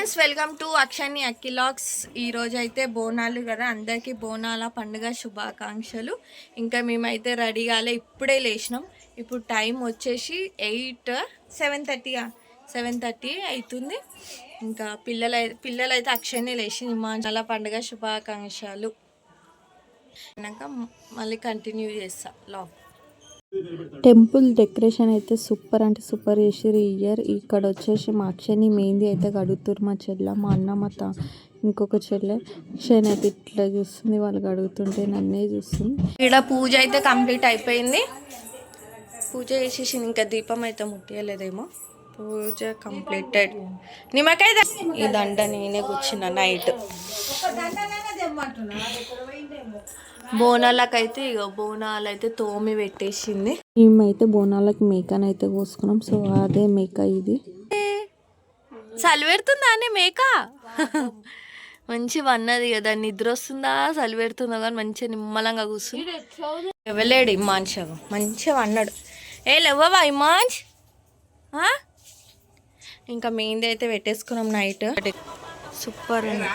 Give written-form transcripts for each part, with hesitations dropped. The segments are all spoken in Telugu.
ఫ్రెండ్స్, వెల్కమ్ టు అక్షని అక్కిలాగ్స్. ఈరోజు అయితే బోనాలు కదా, అందరికీ బోనాల పండుగ శుభాకాంక్షలు. ఇంకా మేమైతే రెడీ కాలే, ఇప్పుడే లేచినాం. ఇప్పుడు టైం వచ్చేసి 7:30 అవుతుంది. ఇంకా పిల్లలైతే అక్షయని లేచి నిమాంజాల పండుగ శుభాకాంక్షలు మళ్ళీ కంటిన్యూ చేస్తా లాగ్. టెంపుల్ డెకరేషన్ అయితే సూపర్ అంటే సూపర్ చేసిర్రు ఈ ఇయర్. ఇక్కడ వచ్చేసి మా అక్షయని మెహందీ అయితే గడుగుతుర్రు. మా చెల్లె, మా అన్న, మా ఇంకొక చెల్లె అక్షయని అయితే ఇట్లా చూస్తుంది. వాళ్ళకి అడుగుతుంటే నన్నే చూస్తుంది. ఇక్కడ పూజ అయితే కంప్లీట్ అయిపోయింది. పూజ చేసేసి ఇంకా దీపం అయితే ముట్టియలేదేమో. పూజ కంప్లీటెడ్. నిమ్మకాయ ఈ దండ నేనే కూర్చున్నా నైట్. బోనాలకైతే బోనాలు అయితే తోమి పెట్టేసింది. మేమైతే బోనాలకి మేకని అయితే కోసుకున్నాం. సో అదే మేక ఇది. చలి పెడుతుందా అనే మేక మంచిగా వన్నది కదా. నిద్ర వస్తుందా చలి పెడుతుందా కానీ మంచిగా నిమ్మలంగా కూర్చుంది. ఎవలేడు ఇమాన్ష మంచిగా వన్నాడు. ఏ లేవవా ఇమాన్ష్. ఇంకా మెహందీ అయితే పెట్టేసుకున్నాం నైట్. సూపర్ అండి.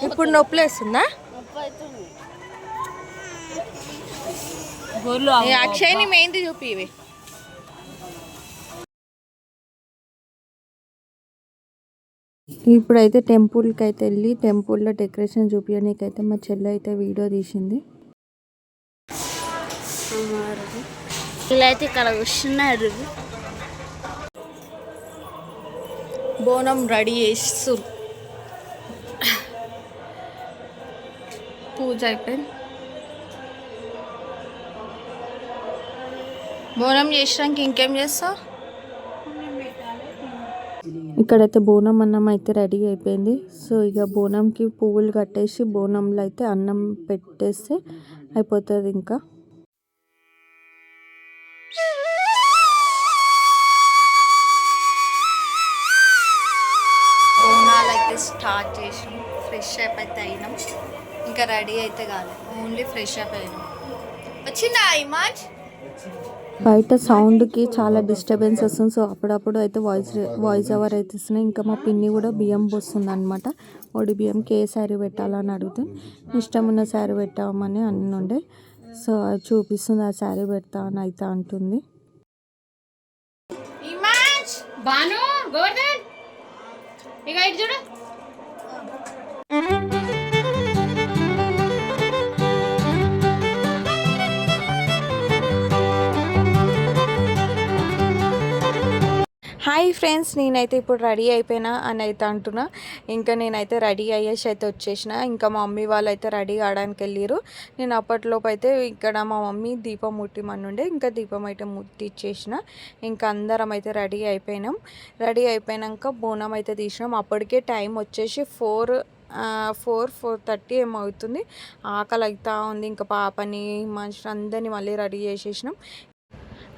ఇప్పుడు నొప్పి వేస్తుందా? అక్షయ్ని మెహందీ చూపి. ఇవి ఇప్పుడైతే టెంపుల్కి అయితే వెళ్ళి టెంపుల్లో డెకరేషన్ చూపించడానికైతే మా చెల్లె అయితే వీడియో తీసింది. వీళ్ళైతే ఇక్కడ కూర్చున్నారు. బోనం రెడీ చేస్తూ పూజ అయిపోయింది. బోనం చేసాక ఇంకేం చేస్తావు? ఇక్కడైతే బోనం అన్నం అయితే రెడీ అయిపోయింది. సో ఇక బోనంకి పువ్వులు కట్టేసి బోనంలో అయితే అన్నం పెట్టేస్తే అయిపోతుంది. ఇంకా బోనాలు అయితే స్టార్ట్ చేసినాం. ఫ్రెష్ అప్ అయితే అయినాం. ఇంకా రెడీ అయితే కాలేదు, ఓన్లీ ఫ్రెష్ అప్ అయినాం. వచ్చిందా ఇమాజ్? బయట సౌండ్కి చాలా డిస్టర్బెన్స్ వస్తుంది. సో అప్పుడప్పుడు అయితే వాయిస్ ఓవర్ అయితే ఇస్తున్నాయి. ఇంకా మా పిన్ని కూడా బియ్యం పోస్తుంది అనమాట. ఒడి బియ్యంకి ఏ శారీ పెట్టాలని అడిగితే ఇష్టం ఉన్న శారీ పెట్టామని అన్నుండే. సో అది చూపిస్తుంది, ఆ శారీ పెడతా అని అయితే అంటుంది. హాయ్ ఫ్రెండ్స్, నేనైతే ఇప్పుడు రెడీ అయిపోయినా అని అయితే అంటున్నా. ఇంకా నేనైతే రెడీ అయ్యేసి అయితే వచ్చేసిన. ఇంకా మా మమ్మీ వాళ్ళు అయితే రెడీ కావడానికి వెళ్ళారు. నేను అప్పట్లోపు అయితే ఇక్కడ మా మమ్మీ దీపం ముట్టిమనుండే, ఇంకా దీపం అయితే ముట్టిచ్చేసిన. ఇంకా అందరం అయితే రెడీ అయిపోయినాం. రెడీ అయిపోయాక బోనం అయితే తీసినాం. అప్పటికే టైం వచ్చేసి 4:30 ఏమో అవుతుంది. ఆకలి అవుతా ఉంది. ఇంకా పాపని మనుషులు అందరినీ మళ్ళీ రెడీ చేసేసినాం.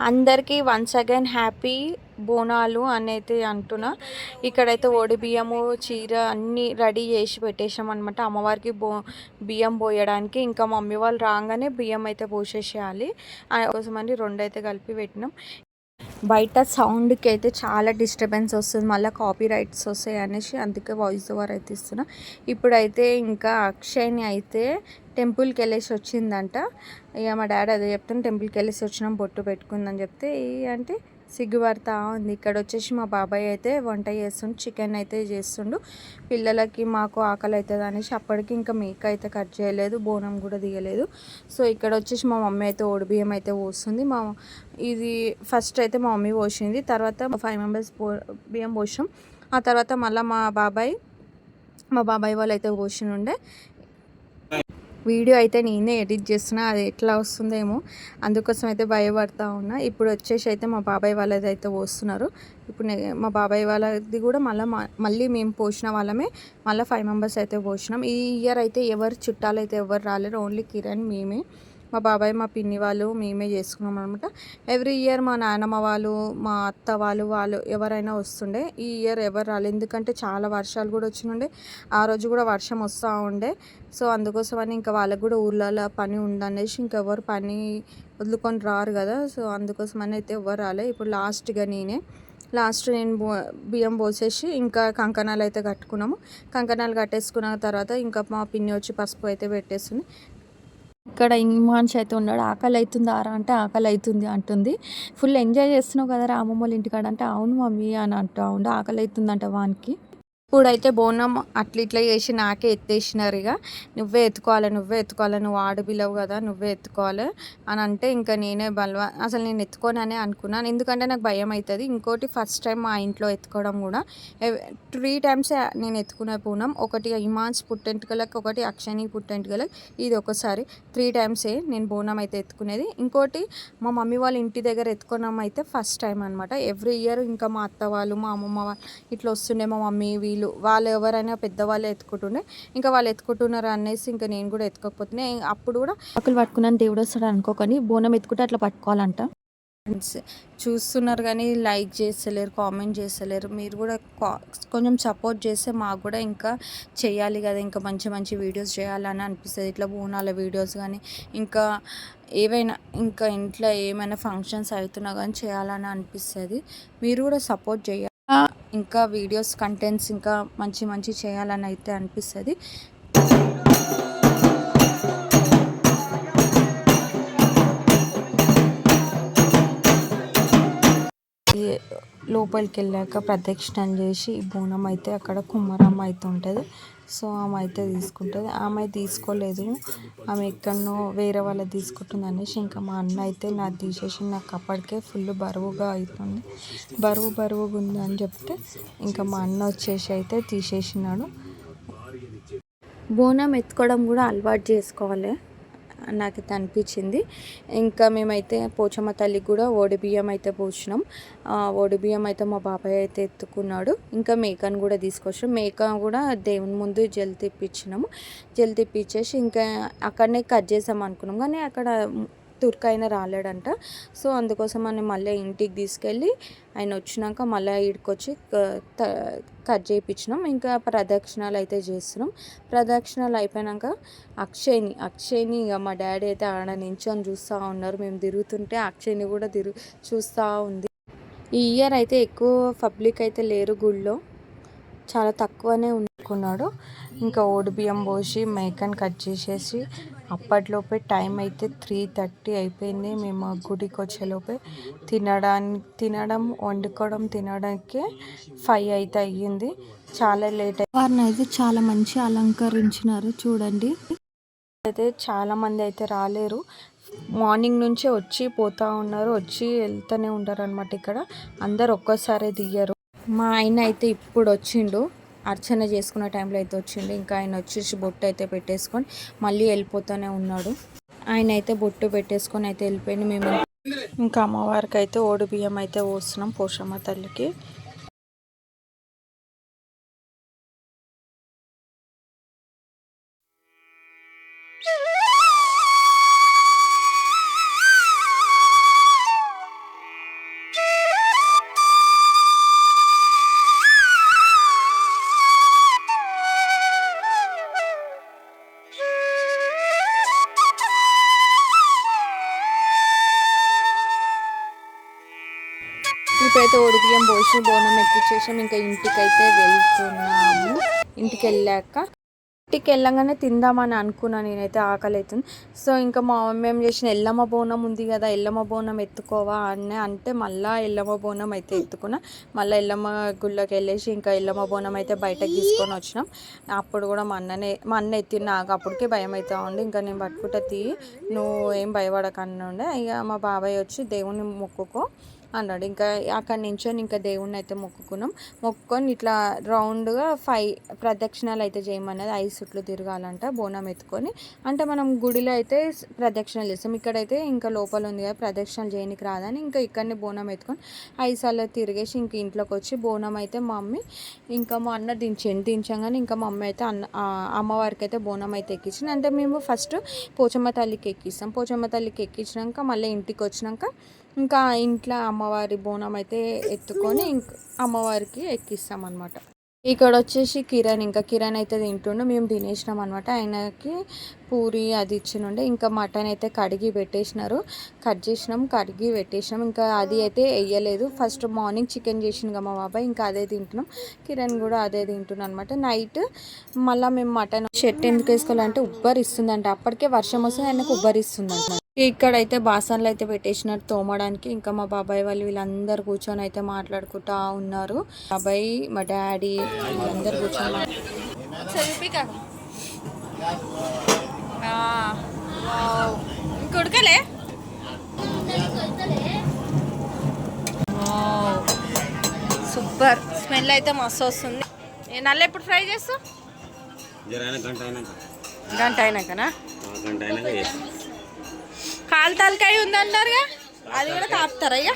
అందరికీ వన్స్ అగైన్ హ్యాపీ బోనాలు అని అయితే అంటున్నా. ఇక్కడైతే ఒడి బియ్యము, చీర అన్నీ రెడీ చేసి పెట్టేసాం అనమాట అమ్మవారికి బియ్యం పోయడానికి. ఇంకా మమ్మీ వాళ్ళు రాగానే బియ్యం అయితే పోసేసేయాలి కోసమని 2 అయితే కలిపి పెట్టినాం. బయట సౌండ్కి అయితే చాలా డిస్టర్బెన్స్ వస్తుంది, మళ్ళీ కాపీ రైట్స్ వస్తాయి అనేసి అందుకే వాయిస్ ఓవర్ అయితే ఇస్తున్నా. ఇప్పుడైతే ఇంకా అక్షయ్ని అయితే టెంపుల్కి వెళ్ళేసి వచ్చిందంట. ఇక మా డాడీ అదే చెప్తాను, టెంపుల్కి వెళ్ళేసి వచ్చినాం బొట్టు పెట్టుకుందని చెప్తే అంటే సిగ్గుపడతా ఉంది. ఇక్కడ వచ్చేసి మా బాబాయ్ అయితే వంట చేస్తుండు, చికెన్ అయితే చేస్తుండు. పిల్లలకి మాకు ఆకలి అవుతుంది అనేసి అప్పటికి ఇంకా మేక అయితే కట్ చేయలేదు, బోనం కూడా దిగలేదు. సో ఇక్కడ వచ్చేసి మా మమ్మీ అయితే ఓడి బియ్యం అయితే పోస్తుంది. ఇది ఫస్ట్ అయితే మా మమ్మీ పోసింది, తర్వాత 5 మెంబర్స్ బియ్యం పోసాం. ఆ తర్వాత మళ్ళీ మా బాబాయ్ వాళ్ళు అయితే పోసినుండే. వీడియో అయితే నేనే ఎడిట్ చేస్తున్నా, అది ఎట్లా వస్తుందేమో అందుకోసం అయితే భయపడతా ఉన్నా. ఇప్పుడు వచ్చేసి అయితే మా బాబాయ్ వాళ్ళది అయితే పోస్తున్నారు. ఇప్పుడు మా బాబాయ్ వాళ్ళది కూడా మళ్ళీ మేము పోసిన వాళ్ళమే మళ్ళీ 5 మెంబర్స్ అయితే పోసినాం. ఈ ఇయర్ అయితే ఎవరు చుట్టాలు అయితే ఎవరు రాలేరు, ఓన్లీ కిరణ్ మేమే. మా బాబాయ్ మా పిన్ని వాళ్ళు మేమే చేసుకున్నాం అనమాట. ఎవ్రీ ఇయర్ మా నాన్నమ్మ వాళ్ళు మా అత్త వాళ్ళు ఎవరైనా వస్తుండే. ఈ ఇయర్ ఎవరు రాలేదు, ఎందుకంటే చాలా వర్షాలు కూడా వచ్చినుండే. ఆ రోజు కూడా వర్షం వస్తూ ఉండే. సో అందుకోసమని ఇంకా వాళ్ళకు కూడా ఊర్లలో పని ఉందనేసి ఇంకెవరు పని వదులుకొని రారు కదా. సో అందుకోసమని అయితే ఎవరు రాలే. ఇప్పుడు లాస్ట్గా నేను బియ్యం పోసేసి ఇంకా కంకణాలు అయితే కట్టుకున్నాము. కంకణాలు కట్టేసుకున్న తర్వాత ఇంకా మా పిన్ని వచ్చి పసుపు అయితే పెట్టేస్తుంది. ఇక్కడ ఇమాన్ష్ అయితే ఉన్నాడు. ఆకలి అవుతుంది ఆరా అంటే ఆకలి అవుతుంది అంటుంది. ఫుల్ ఎంజాయ్ చేస్తున్నావు కదా అమ్మమ్మ వాళ్ళ ఇంటికాడ అంటే అవును మమ్మీ అని అంటూ ఉండే. ఆకలి అవుతుందంట వానికి. ఇప్పుడైతే బోనం అట్లా ఇట్లా చేసి నాకే ఎత్తేసినారు. ఇక నువ్వే ఎత్తుకోవాలి నువ్వు ఆడపిల్లవు కదా, నువ్వే ఎత్తుకోవాలి అని అంటే ఇంకా నేనే అసలు నేను ఎత్తుకోననే అనుకున్నాను, ఎందుకంటే నాకు భయం అవుతుంది. ఇంకోటి ఫస్ట్ టైం మా ఇంట్లో ఎత్తుకోవడం కూడా 3 times నేను ఎత్తుకునే పూనం. ఒకటి ఇమాన్స్ పుట్టెంటుకలకి, ఒకటి అక్షని పుట్టెంటుకలకి, ఇది ఒకసారి 3 times నేను బోనం అయితే ఎత్తుకునేది. ఇంకోటి మా మమ్మీ వాళ్ళ ఇంటి దగ్గర ఎత్తుకోవడం అయితే ఫస్ట్ టైం అనమాట. ఎవ్రీ ఇయర్ ఇంకా మా అత్త వాళ్ళు మా అమ్మమ్మ వాళ్ళు ఇట్లా వస్తుండే, మా మమ్మీ వాళ్ళు ఎవరైనా పెద్దవాళ్ళు ఎత్తుకుంటుండే. ఇంకా వాళ్ళు ఎత్తుకుంటున్నారు అనేసి ఇంకా నేను కూడా ఎత్తుకోకపోతే అప్పుడు కూడా ఆకులు పట్టుకున్నాను దేవుడు వస్తాడు అనుకోకని బోనం ఎత్తుకుంటే అట్లా పట్టుకోవాలంట. చూస్తున్నారు కానీ లైక్ చేస్తలేరు, కామెంట్ చేస్తలేరు. మీరు కూడా కొంచెం సపోర్ట్ చేస్తే మాకు కూడా ఇంకా చేయాలి కదా, ఇంకా మంచి మంచి వీడియోస్ చేయాలని అనిపిస్తుంది. ఇట్లా బోనాల వీడియోస్ కానీ ఇంకా ఏవైనా ఇంకా ఇంట్లో ఏమైనా ఫంక్షన్స్ అవుతున్నా కానీ చేయాలని అనిపిస్తుంది. మీరు కూడా సపోర్ట్ చేయాలి. ఇంకా వీడియోస్ కంటెంట్స్ ఇంకా మంచి మంచి చేయాలని అయితే అనిపిస్తుంది. లోపలికి వెళ్ళాక ప్రదక్షిణలు చేసి బోనం అయితే అక్కడ కుమ్మరమ్మ అయితే ఉంటుంది. సో ఆమె అయితే తీసుకుంటుంది. ఆమె తీసుకోలేదు, ఆమె ఎక్కడనో వేరే వాళ్ళది తీసుకుంటుంది అనేసి ఇంకా మా అన్న అయితే నాకు తీసేసి నాకు అప్పటికే ఫుల్ బరువుగా అవుతుంది, బరువుగా ఉంది అని చెప్తే ఇంకా మా అన్న వచ్చేసి అయితే తీసేసినాడు. బోనం ఎత్తుకోవడం కూడా అలవాటు చేసుకోవాలి నాకైతే అనిపించింది. ఇంకా మేమైతే పోచమ్మ తల్లికి కూడా బియ్యం అయితే పోసినాం. బియ్యం అయితే మా బాబాయ్ అయితే ఎత్తుకున్నాడు. ఇంకా మేకను కూడా తీసుకొచ్చాం. మేక కూడా దేవుని ముందు జల్ తిప్పించేసి ఇంకా అక్కడనే కట్ చేసాం అనుకున్నాం, కానీ అక్కడ తుర్కైనా రాలేడంట. సో అందుకోసం అని మళ్ళీ ఇంటికి తీసుకెళ్ళి ఆయన వచ్చినాక మళ్ళీ ఈడికొచ్చి కట్ చేయించినాం. ఇంకా ప్రదక్షిణాలు అయితే చేస్తున్నాం. ప్రదక్షిణాలు అయిపోయాక అక్షయ్ని ఇక మా డాడీ అయితే ఆడ నించొని చూస్తూ ఉన్నారు. మేము తిరుగుతుంటే అక్షయ్ని కూడా చూస్తూ ఉంది. ఈ ఇయర్ అయితే ఎక్కువ పబ్లిక్ అయితే లేరు, గుళ్ళో చాలా తక్కువనే అనుకున్నాడు. ఇంకా బియ్యం పోసి మేకని కట్ చేసేసి అప్పట్లోపే టైం అయితే 3:30 అయిపోయింది. మేము గుడికి వచ్చేలోపే తినడం వండుకోవడం తినడానికి 5 అయితే అయ్యింది. చాలా లేట్ వారిని అయితే చాలా మంచి అలంకరించినారు చూడండి. అయితే చాలా మంది అయితే రాలేరు, మార్నింగ్ నుంచే వచ్చి పోతూ ఉన్నారు, వచ్చి వెళ్తూనే ఉంటారు అనమాట. ఇక్కడ అందరు ఒక్కసారి దియ్యరు. మా ఆయన అయితే ఇప్పుడు వచ్చిండు, అర్చన చేసుకున్న టైంలో అయితే వచ్చిండు. ఇంకా ఆయన వచ్చేసి బొట్టు అయితే పెట్టేసుకొని మళ్ళీ వెళ్ళిపోతూనే ఉన్నాడు. ఆయన అయితే బొట్టు పెట్టేసుకొని అయితే వెళ్ళిపోయింది. మేము ఇంకా అమ్మవారికి అయితే బియ్యం అయితే పోస్తున్నాం పోషమ్మ తల్లికి. ఇప్పుడైతే బియ్యం పోసి బోనం ఎక్కించేసాం. ఇంకా ఇంటికైతే వెళ్తున్నాము. ఇంటికి వెళ్ళగానే తిందామని అనుకున్నాను నేనైతే, ఆకలి అవుతుంది. సో ఇంకా మా మమ్మీ ఏం చేసిన, ఎల్లమ్మ బోనం ఉంది కదా, ఎల్లమ్మ బోనం ఎత్తుకోవా అని అంటే మళ్ళీ ఎల్లమ్మ బోనం అయితే ఎత్తుకున్నా. మళ్ళీ ఎల్లమ్మ గుళ్ళకి వెళ్ళేసి ఇంకా ఎల్లమ్మ బోనం అయితే బయటకు తీసుకొని వచ్చినాం. అప్పుడు కూడా మా అన్న ఎత్తి, నాకు అప్పటికే భయం అవుతా ఉండి ఇంకా నేను పట్టుకుంటే నువ్వు ఏం భయపడకన్నా ఉండే. ఇక మా బాబాయ్ వచ్చి దేవుని మొక్కుకో అన్నాడు. ఇంకా అక్కడి నుంచొని ఇంకా దేవుణ్ణి అయితే మొక్కుకొని ఇట్లా రౌండ్గా 5 ప్రదక్షిణాలు అయితే చేయమన్నది. 5 చుట్లు తిరగాలంట బోనం ఎత్తుకొని. అంటే మనం గుడిలో అయితే ప్రదక్షిణలు చేస్తాం, ఇక్కడైతే ఇంకా లోపల ఉంది కదా ప్రదక్షిణలు చేయనికి రాదని ఇంకా ఇక్కడనే బోనం ఎత్తుకొని 5 సార్లు తిరిగేసి ఇంక ఇంట్లోకి వచ్చి బోనం అయితే మా మమ్మీ ఇంకా మా అన్న దించగానే ఇంకా మా మమ్మీ అయితే అమ్మవారికి అయితే బోనం అయితే ఎక్కించింది. అంటే మేము ఫస్ట్ పోచమ్మ తల్లికి ఎక్కిస్తాం, పోచమ్మ తల్లికి ఎక్కించినాక మళ్ళీ ఇంటికి వచ్చినాక ఇంకా ఇంట్లో అమ్మవారి బోనం అయితే ఎత్తుకొని ఇంక అమ్మవారికి ఎక్కిస్తాం అనమాట. ఇక్కడ వచ్చేసి కిరణ్ అయితే తింటుండే, మేము తినేసినాం అనమాట. ఆయనకి పూరి అది ఇచ్చినుండే. ఇంకా మటన్ అయితే కడిగి పెట్టేసినారు, కడిగి పెట్టేసినాం. ఇంకా అది అయితే వేయలేదు. ఫస్ట్ మార్నింగ్ చికెన్ చేసింది మా బాబాయ్, ఇంకా అదే తింటున్నాం. కిరణ్ కూడా అదే తింటున్నాం అనమాట. నైట్ మళ్ళీ మేము మటన్ షెట్ ఎందుకు వేసుకోవాలంటే ఉబ్బరిస్తుందంట, అప్పటికే వర్షం వస్తుంది, ఆయనకు ఉబ్బరిస్తుందంట. ఇక్కడైతే బాసన్లు అయితే పెట్టేసినారు తోమడానికి. ఇంకా మా బాబాయ్ వాళ్ళు వీళ్ళందరూ కూర్చొని అయితే మాట్లాడుకుంటా ఉన్నారు. బాబాయ్, మా డాడీ వీళ్ళందరూ కూర్చొని ఇంకొడకలే సూపర్ స్మెల్ అయితే మస్తు వస్తుంది. నల్ల ఎప్పుడు ఫ్రై చేస్తావు? గంట అయినాకనా? కాలు తలకాయ ఉందన్నారుగా, అది కూడా కాపుతారా?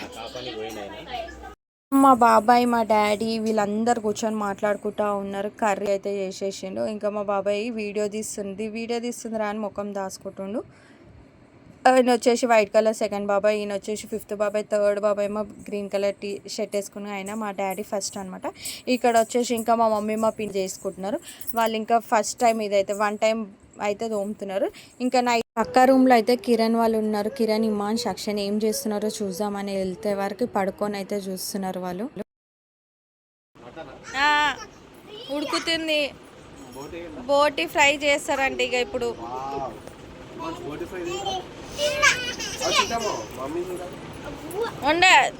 మా బాబాయ్, మా డాడీ వీళ్ళందరూ కూర్చొని మాట్లాడుకుంటూ ఉన్నారు. కర్రీ అయితే చేసేసిండు. ఇంకా మా బాబాయ్ వీడియో తీస్తుందిరా అని ముఖం దాచుకుంటుండు. ఈయన వచ్చేసి వైట్ కలర్ సెకండ్ బాబాయ్, ఈయన వచ్చేసి ఫిఫ్త్ బాబాయ్, థర్డ్ బాబాయ్ ఏమో గ్రీన్ కలర్ షర్ట్ వేసుకుని ఆయన మా డాడీ ఫస్ట్ అనమాట. ఇక్కడ వచ్చేసి ఇంకా మా మమ్మీ మా పిన్ చేసుకుంటున్నారు. వాళ్ళు ఇంకా ఫస్ట్ టైం ఇదైతే 1 టైం అయితే తోముతున్నారు. ఇంకా నైట్ పక్క రూమ్లో అయితే కిరణ్ వాళ్ళు ఉన్నారు. కిరణ్, ఇమాన్, సక్షన్ ఏం చేస్తున్నారో చూద్దామని వెళ్తే వరకు పడుకొని అయితే చూస్తున్నారు వాళ్ళు. ఉడుకుతుంది, బోటి ఫ్రై చేస్తారంట. ఇక ఇప్పుడు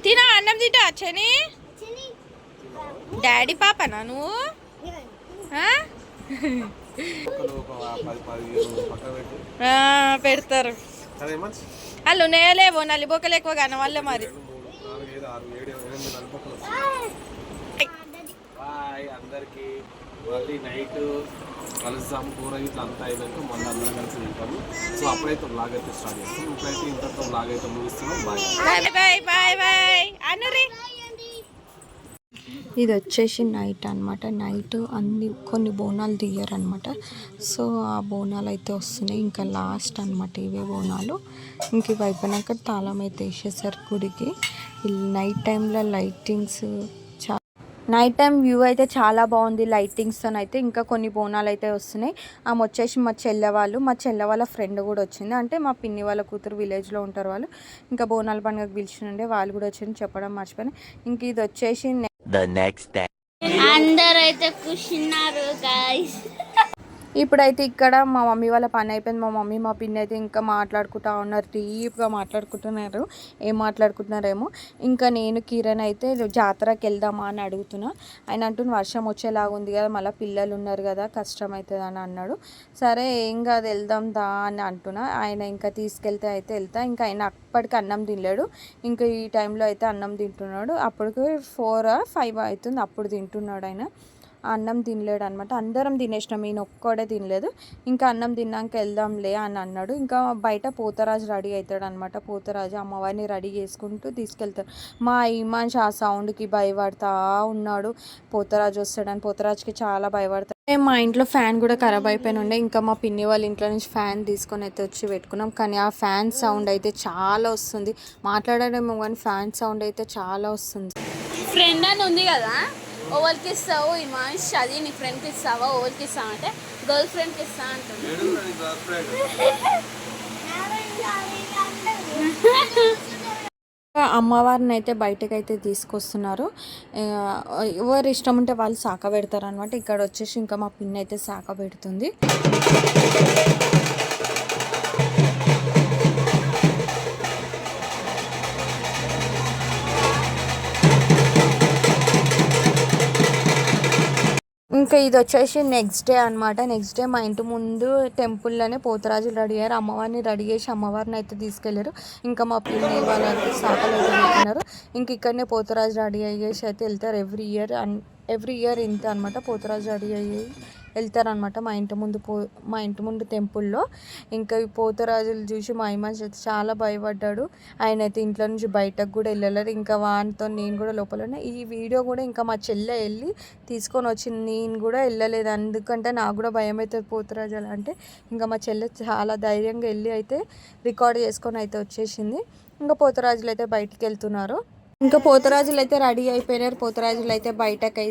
తినా అన్నం తింటా చని. డాడీ పాపనా నువ్వు? పెడతారు వాళ్ళు నేలేవో నల్లి బొక్కలు ఎక్కువ కానీ వాళ్ళే మరి. అందరికి మళ్ళీ నైట్ కలుస్తాం, కూర ఇట్లా అంతా అయినాక మళ్ళీ అందరం కలిసి తింటాము. సో అప్పుడైతే బ్లాగ్ అయితే స్టార్ట్ చేస్తాం. ఇప్పుడైతే ఇంతతో బ్లాగ్ అయితే ముగిస్తున్నాం. బాయ్. ఇది వచ్చేసి నైట్ అనమాట. నైట్ కొన్ని బోనాలు తీయరనమాట. సో ఆ బోనాలు అయితే వస్తున్నాయి. ఇంకా లాస్ట్ అనమాట ఇవే బోనాలు. ఇంక ఇవి అయిపోయినాక తాళం అయితే వేసేసారు గుడికి. నైట్ టైంలో లైటింగ్స్ నైట్ టైం వ్యూ అయితే చాలా బాగుంది లైటింగ్స్తో అయితే. ఇంకా కొన్ని బోనాలు అయితే వస్తున్నాయి. ఆమె వచ్చేసి మా చెల్లె వాళ్ళ ఫ్రెండ్ కూడా వచ్చింది. అంటే మా పిన్ని వాళ్ళ కూతురు విలేజ్లో ఉంటారు వాళ్ళు. ఇంకా బోనాల పండుగకు పిలిచినండే వాళ్ళు కూడా వచ్చింది, చెప్పడం మర్చిపోయినా. ఇంక ఇది వచ్చేసి అందరూ అయితే కూర్చున్నారు గైస్. ఇప్పుడైతే ఇక్కడ మా మమ్మీ వాళ్ళ పని అయిపోయింది. మా మమ్మీ మా పిన్ని అయితే ఇంకా మాట్లాడుకుంటా ఉన్నారు, డీప్గా మాట్లాడుకుంటున్నారు. ఏం మాట్లాడుకుంటున్నారేమో. ఇంకా నేను కిరణ్ అయితే జాతరకి వెళ్దామా అని అడుగుతున్నా. ఆయన అంటున్న వర్షం వచ్చేలాగా ఉంది కదా, మళ్ళీ పిల్లలు ఉన్నారు కదా, కష్టం అవుతుంది అని అన్నాడు. సరే ఏం కాదు వెళ్దాం దా అని అంటున్నా. ఆయన ఇంకా తీసుకెళ్తే అయితే వెళ్తా. ఇంకా ఆయన అప్పటికి అన్నం తినలేడు. ఇంకా ఈ టైంలో అయితే అన్నం తింటున్నాడు. అప్పటికి 4 or 5 అవుతుంది, అప్పుడు తింటున్నాడు ఆయన. అన్నం తినలేడు అనమాట. అందరం తినేసినాం, ఈయన ఒక్కడే తినలేదు. ఇంకా అన్నం తిన్నాక వెళ్దాంలే అని అన్నాడు. ఇంకా బయట పోతరాజు రెడీ అవుతాడు అనమాట. పోతరాజు అమ్మవారిని రెడీ చేసుకుంటూ తీసుకెళ్తాడు. మా ఇమాన్ ఆ సౌండ్కి భయపడతా ఉన్నాడు, పోతరాజు వస్తాడని. పోతరాజుకి చాలా భయపడతాడు. మా ఇంట్లో ఫ్యాన్ కూడా ఖరాబ్ అయిపోయిన ఉండే. ఇంకా మా పిన్ని వాళ్ళ ఇంట్లో నుంచి ఫ్యాన్ తీసుకొని అయితే వచ్చి పెట్టుకున్నాం. కానీ ఆ ఫ్యాన్ సౌండ్ అయితే చాలా వస్తుంది. మాట్లాడడమేమో కానీ ఫ్యాన్ సౌండ్ అయితే చాలా వస్తుంది. ఫ్రెండ్ అని ఉంది కదా, ఓవర్కి ఇస్తావు ఇమాన్స్, అది నీ ఫ్రెండ్కి ఇస్తావా? ఓవర్కి ఇస్తావు అంటే గర్ల్ ఫ్రెండ్కి ఇస్తా అంటుంది. అమ్మవారిని అయితే బయటకు అయితే తీసుకొస్తున్నారు. ఎవరు ఇష్టం ఉంటే వాళ్ళు శాఖ పెడతారు అనమాట. ఇక్కడ వచ్చేసి ఇంకా మా పిన్ని అయితే శాఖ పెడుతుంది. ఇంకా ఇది వచ్చేసి నెక్స్ట్ డే అనమాట. నెక్స్ట్ డే మా ఇంటి ముందు టెంపుల్లోనే పోతరాజులు రెడీ అయ్యారు. అమ్మవారిని రెడీ చేసి అమ్మవారిని అయితే తీసుకెళ్ళారు. ఇంకా మా పిన్ని వాళ్ళంతా సాకలు అయితే పెట్టినారు. ఇంక ఇక్కడనే పోతరాజు రెడీ అయ్యేసి అయితే వెళ్తారు ఎవ్రీ ఇయర్ ఇంత అనమాట. పోతరాజు రెడీ అయ్యి వెళ్తారనమాట మా ఇంటి ముందు టెంపుల్లో. ఇంకా ఈ పోతరాజులు చూసి మా ఇమాన్స్ అయితే చాలా భయపడ్డాడు. ఆయన అయితే ఇంట్లో నుంచి బయటకు కూడా వెళ్ళలేరు. ఇంకా వానితో నేను కూడా లోపల ఉన్నా. ఈ వీడియో కూడా ఇంకా మా చెల్లె వెళ్ళి తీసుకొని వచ్చింది. నేను కూడా వెళ్ళలేదు, ఎందుకంటే నాకు కూడా భయం అవుతుంది పోతరాజులు అంటే. ఇంకా మా చెల్లె చాలా ధైర్యంగా వెళ్ళి అయితే రికార్డ్ చేసుకొని అయితే వచ్చేసింది. ఇంకా పోతరాజులు అయితే బయటికి వెళ్తున్నారు. ఇంకా పోతరాజులు అయితే రెడీ అయిపోయినారు. పోతరాజులు అయితే బయటకు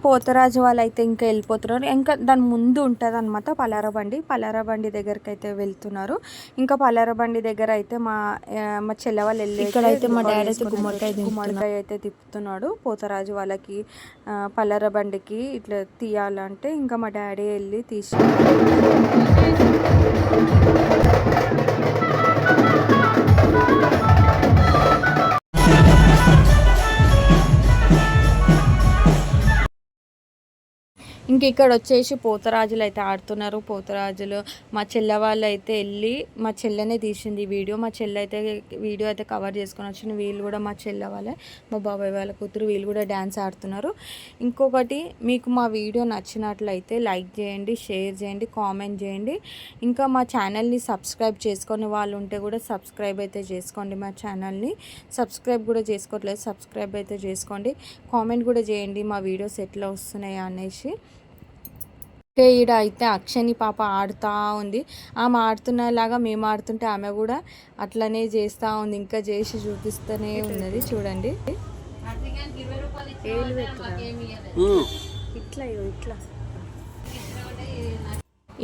పోతరాజు వాళ్ళు అయితే ఇంకా వెళ్ళిపోతున్నారు. ఇంకా దాని ముందు ఉంటుంది అనమాట పలారబండి దగ్గరికి అయితే వెళ్తున్నారు. ఇంకా పలారబండి దగ్గర అయితే మా చెల్లె వాళ్ళు వెళ్ళి ఇక్కడైతే మా డాడీ అయితే గుమ్మడికాయ అయితే తిప్పుతున్నాడు. పోతరాజు వాళ్ళకి పలారబండికి ఇట్లా తీయాలంటే ఇంకా మా డాడీ వెళ్ళి తీసి ఇంక ఇక్కడ వచ్చేసి పోతరాజులు అయితే ఆడుతున్నారు. పోతరాజులు మా చెల్లె వాళ్ళు అయితే వెళ్ళి మా చెల్లెనే తీసింది వీడియో. మా చెల్లె అయితే వీడియో అయితే కవర్ చేసుకొని వచ్చింది. వీళ్ళు కూడా మా చెల్లె వాళ్ళే, మా బాబాయ్ వాళ్ళ కూతురు, వీళ్ళు కూడా డ్యాన్స్ ఆడుతున్నారు. ఇంకొకటి, మీకు మా వీడియో నచ్చినట్లయితే లైక్ చేయండి, షేర్ చేయండి, కామెంట్ చేయండి. ఇంకా మా ఛానల్ని సబ్స్క్రైబ్ చేసుకొని వాళ్ళు ఉంటే కూడా సబ్స్క్రైబ్ అయితే చేసుకోండి. మా ఛానల్ని సబ్స్క్రైబ్ కూడా చేసుకోవట్లేదు, సబ్స్క్రైబ్ అయితే చేసుకోండి. కామెంట్ కూడా చేయండి మా వీడియోస్ ఎట్లా వస్తున్నాయి అనేసి. ఈడ అయితే అక్షని పాప ఆడుతూ ఉంది. ఆమె ఆడుతున్నలాగా మేము ఆడుతుంటే ఆమె కూడా అట్లనే చేస్తూ ఉంది. ఇంకా చేసి చూపిస్తూనే ఉన్నది. చూడండి, ఇట్లా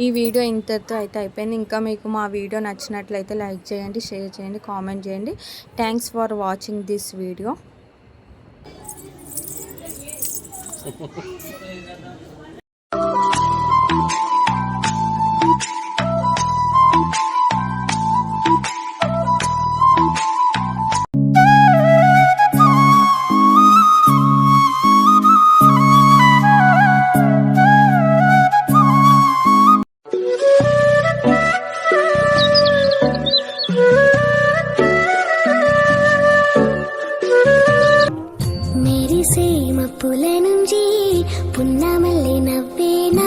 ఈ వీడియో ఇంతతో అయితే అయిపోయింది. ఇంకా మీకు మా వీడియో నచ్చినట్లయితే లైక్ చేయండి, షేర్ చేయండి, కామెంట్ చేయండి. Thanks for watching this video. పుల నుంచి పున్నమల్లి నవ్వేనా